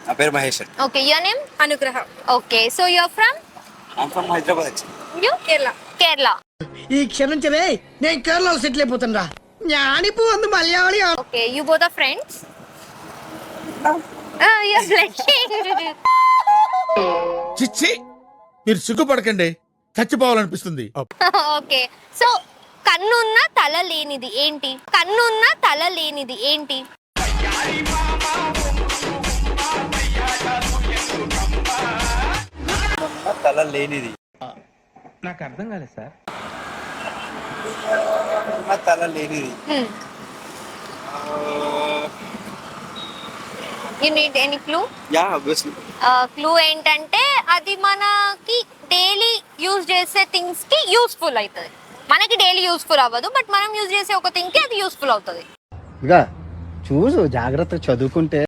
నా పేరు Mahesh. Okay, your name? Anugraha. Okay, so your from? I'm from Hyderabad actually. You? Kerala. Kerala. ఈ క్షమించవే, నేను కేరళలో సెటిల్ అయిపోతాను. జ్ఞానిపు అందు Malayali. Okay, you both are friends? You are flushing. చిచ్చి, మీరు సిగ్గుపడకండి, చచ్చిపోవాలనిపిస్తుంది. ఓకే, సో కన్నున్న తల లేనిది ఏంటి? కన్నున్న తల లేనిది ఏంటి? తల లేనిది నాకు అర్థం కాలేదు సార్. తల లేనిది you need any clue? Yeah obviously. Clue ఏంటంటే అది మనకి డైలీ యూజ్ చేసే థింగ్స్ కి యూస్ఫుల్ అవుతుంది. మనకి డైలీ యూస్ఫుల్ అవ్వదు, బట్ మనం యూజ్ చేసే ఒక థింగ్ కి అది యూస్ఫుల్ అవుతుంది. చూసు జాగ్రత్త చదువుకుంటే